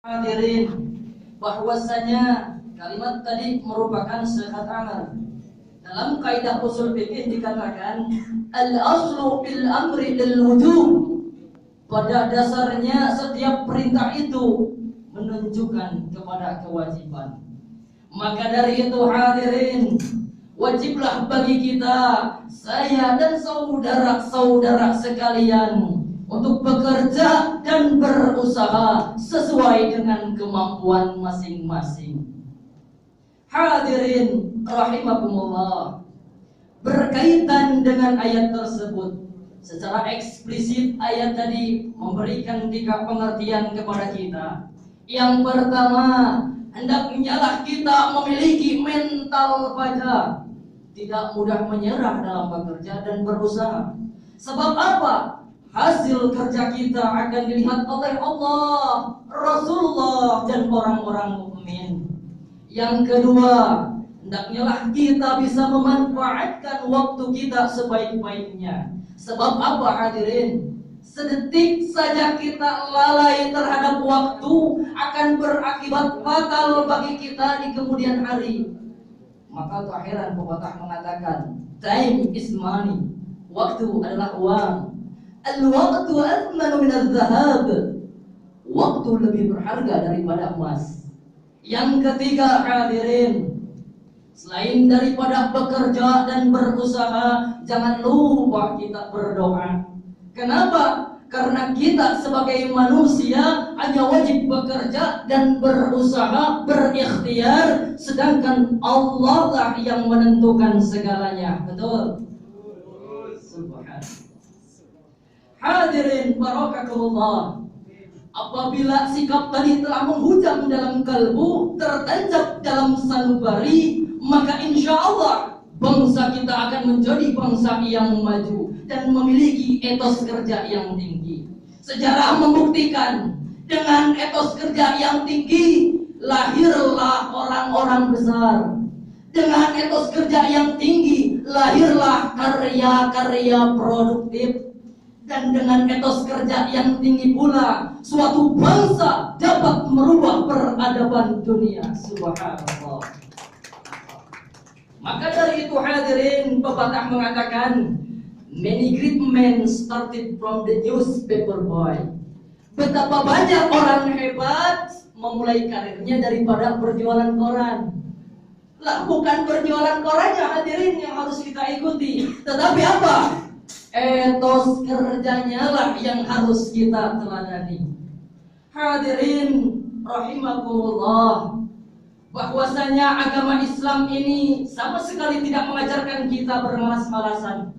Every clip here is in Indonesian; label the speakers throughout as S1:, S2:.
S1: Hadirin, bahwasanya kalimat tadi merupakan sehat amal. Dalam kaidah usul fikih dikatakan al-aslu fil amri lil wujub. Pada dasarnya setiap perintah itu menunjukkan kepada kewajiban. Maka dari itu hadirin, wajiblah bagi kita, saya dan saudara-saudara sekalian, untuk bekerja dan berusaha sesuai dengan kemampuan masing-masing. Hadirin rahimakumullah, berkaitan dengan ayat tersebut, secara eksplisit ayat tadi memberikan 3 pengertian kepada kita. Yang pertama, hendaknya kita memiliki mental baja, tidak mudah menyerah dalam bekerja dan berusaha. Sebab apa? Hasil kerja kita akan dilihat oleh Allah, Rasulullah, dan orang-orang mukmin. Yang kedua, hendaknya kita bisa memanfaatkan waktu kita sebaik-baiknya. Sebab apa hadirin? Sedetik saja kita lalai terhadap waktu akan berakibat fatal bagi kita di kemudian hari. Maka tak heran pepatah mengatakan, time is money. Waktu adalah uang. Al-waqtu athmanu min al-dhahab. Waktu lebih berharga daripada emas. Yang ketiga hadirin, selain daripada bekerja dan berusaha, jangan lupa kita berdoa. Kenapa? Karena kita sebagai manusia hanya wajib bekerja dan berusaha, berikhtiar, sedangkan Allah lah yang menentukan segalanya. Betul? Subhanallah. Hadirin barakakumullah, apabila sikap tadi telah menghujam dalam kalbu, tertancap dalam sanubari, maka insya Allah bangsa kita akan menjadi bangsa yang maju dan memiliki etos kerja yang tinggi. Sejarah membuktikan, dengan etos kerja yang tinggi lahirlah orang-orang besar. Dengan etos kerja yang tinggi lahirlah karya-karya produktif. Dan dengan etos kerja yang tinggi pula, suatu bangsa dapat merubah peradaban dunia. Subhanallah. Maka dari itu hadirin, pepatah mengatakan, many great men started from the newspaper boy. Betapa banyak orang hebat memulai karirnya daripada berjualan koran. Lah, bukan berjualan korannya hadirin yang harus kita ikuti, tetapi apa? Etos kerjanya lah yang harus kita teladani. Hadirin rahimakumullah, bahwasanya agama Islam ini sama sekali tidak mengajarkan kita bermalas-malasan.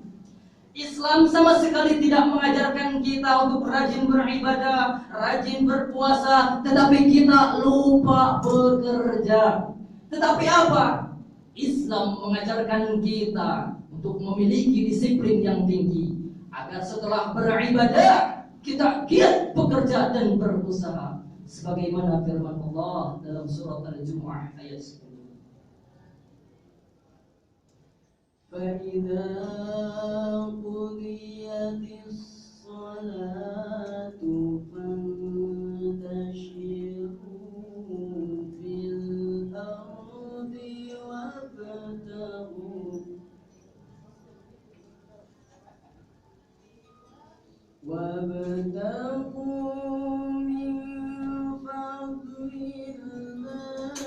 S1: Islam sama sekali tidak mengajarkan kita untuk rajin beribadah, rajin berpuasa, tetapi kita lupa bekerja. Tetapi apa? Islam mengajarkan kita untuk memiliki disiplin yang tinggi, agar setelah beribadah kita giat bekerja dan berusaha, sebagaimana firman Allah dalam surat Al-Jumu'ah ayat 10. فَإِذَا قُضِيَتِ الصَّلَاةُ فَانتَشِرُوا فِي الْأَرْضِ وابتغوا من فضل الله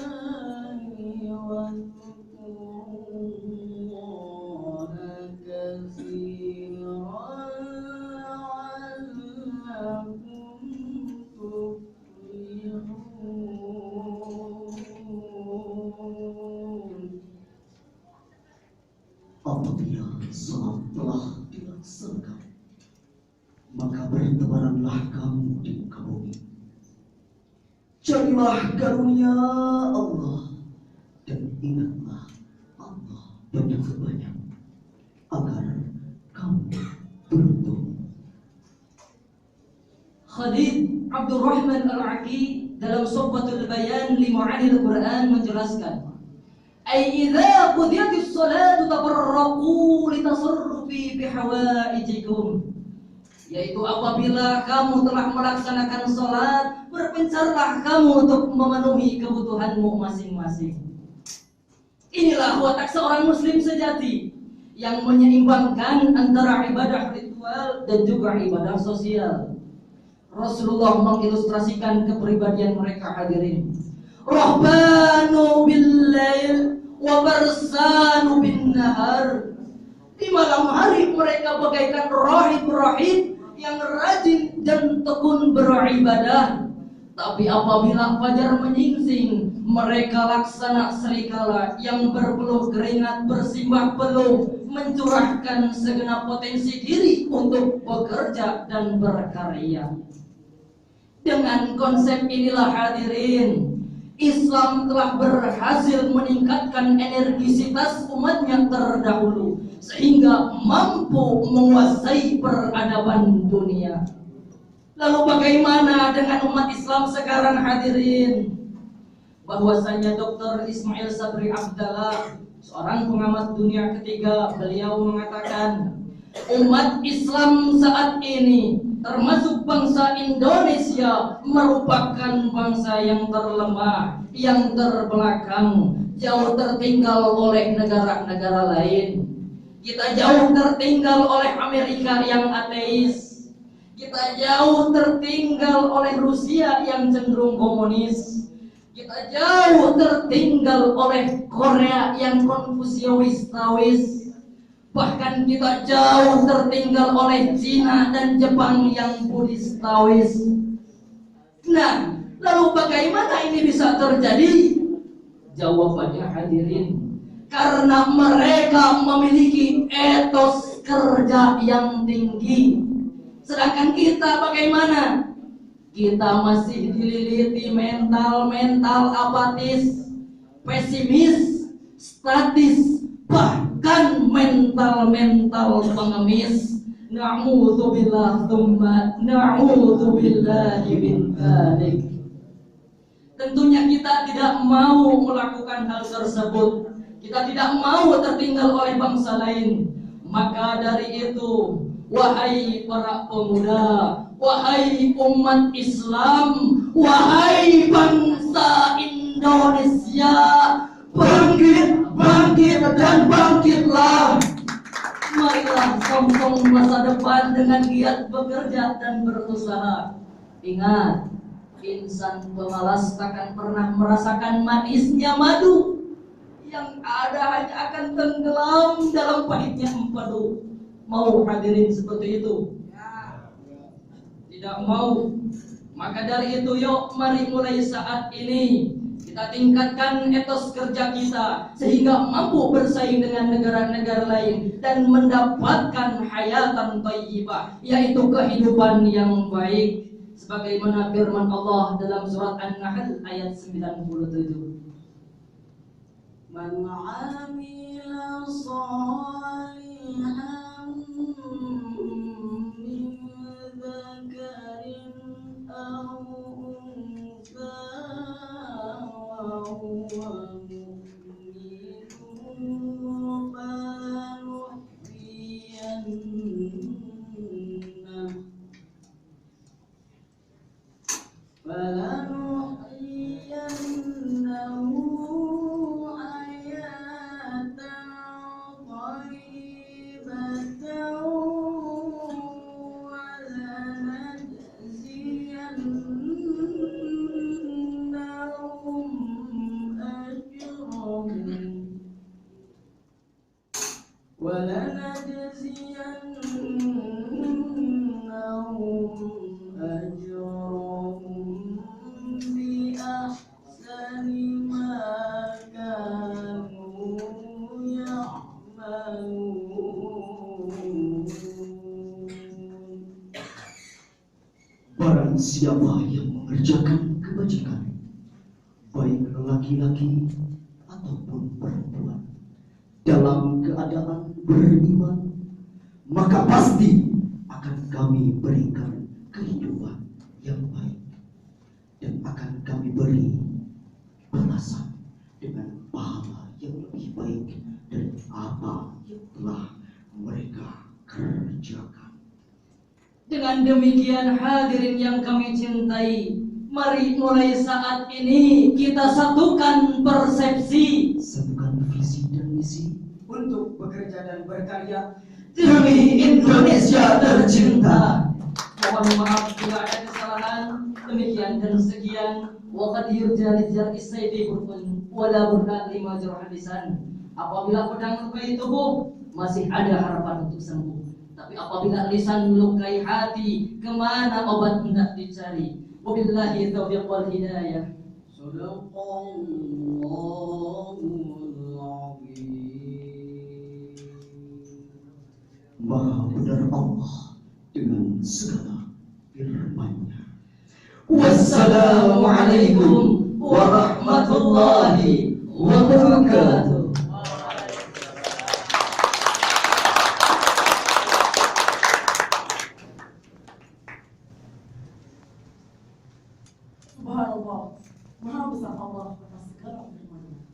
S1: واذكروا الله كثيرا لعلكم تفلحون.
S2: Apabila salat telah dilaksanakan, maka bertebaranlah kamu di muka bumi. Carilah karunia Allah dan ingatlah Allah banyak-banyak agar kamu beruntung.
S1: Khalid Abdurrahman Al-Aqi dalam Suhbatul Bayan li Ma'anil Quran menjelaskan, ay idza qudiyatis salatu tafarraqu litasarrufi bihawaijikum. yaitu apabila kamu telah melaksanakan sholat, berpencarlah kamu untuk memenuhi kebutuhanmu masing-masing. Inilah watak seorang muslim sejati yang menyeimbangkan antara ibadah ritual dan juga ibadah sosial. Rasulullah mengilustrasikan kepribadian mereka, hadirin. Rahbanu bil-lail wa barsanu bin-nahar. Di malam hari mereka bagaikan rahib-rahib yang rajin dan tekun beribadah. Tapi apabila fajar menyingsing, mereka laksana serigala yang berpeluh keringat, bersimbah peluh, mencurahkan segenap potensi diri untuk bekerja dan berkarya. Dengan konsep inilah, hadirin, Islam telah berhasil meningkatkan energisitas umatnya terdahulu sehingga mampu menguasai peradaban dunia. Lalu bagaimana dengan umat Islam sekarang, hadirin? Bahwasanya Dr. Ismail Sabri Abdallah, seorang pengamat dunia ketiga, beliau mengatakan umat Islam saat ini termasuk bangsa Indonesia merupakan bangsa yang terlemah, yang terbelakang, jauh tertinggal oleh negara-negara lain. Kita jauh tertinggal oleh Amerika yang ateis. Kita jauh tertinggal oleh Rusia yang cenderung komunis. Kita jauh tertinggal oleh Korea yang Konfusianis Taois. Bahkan kita jauh tertinggal oleh Cina dan Jepang yang Buddhis Taois. Nah, lalu bagaimana ini bisa terjadi? Jawabannya, hadirin, karena mereka memiliki etos kerja yang tinggi. Sedangkan kita bagaimana? Kita masih dililiti mental-mental apatis, pesimis, statis, bahkan mental-mental pengemis. Na'udzubillah tsumma na'udzubillahi min dzalik. Tentunya kita tidak mau melakukan hal tersebut. Kita tidak mau tertinggal oleh bangsa lain. Maka dari itu, wahai para pemuda, wahai umat Islam, wahai bangsa Indonesia, bangkit, bangkit, dan bangkitlah. Marilah songsong masa depan dengan giat bekerja dan berusaha. Ingat, insan pemalas takkan pernah merasakan manisnya madu. Yang ada hanya akan tenggelam dalam pahitnya empedu. Mau hadirin seperti itu? Tidak mau. Maka dari itu, yuk mari mulai saat ini kita tingkatkan etos kerja kita sehingga mampu bersaing dengan negara-negara lain dan mendapatkan hayatan thayyibah, yaitu kehidupan yang baik, sebagaimana firman Allah dalam surat An-Nahl ayat 97. Man 'amila shalihan min dzakarin aw untha wa huwa mu'minun falanuhyiyannahu
S2: Barang siapa yang mengerjakan kebajikan, baik laki-laki ataupun perempuan, dalam keadaan beriman, maka pasti akan kami berikan kehidupan yang baik dan akan kami beri balasan dengan pahala yang lebih baik dari apa yang telah mereka kerjakan.
S1: Dengan Dengan demikian hadirin yang kami cintai, mari mulai saat ini kita satukan persepsi,
S2: satukan visi dan misi
S3: untuk bekerja dan berkarya
S1: demi Indonesia tercinta. Mohon maaf bila ada kesalahan. Demikian dan sekian. Wa qad yurja rijal isaydi burkun wala burka lima jurah lisan. Apabila pedang melukai tubuh, masih ada harapan untuk sembuh. Tapi apabila lisan melukai hati, kemana obat hendak dicari? Wabillahi taufiq wal hidayah.
S3: Sadaqallahul azim.
S2: Maha benar Allah dengan segala firman-Nya. Wassalamualaikum warahmatullahi wabarakatuh.
S4: Subhanallah, Maha besar Allah.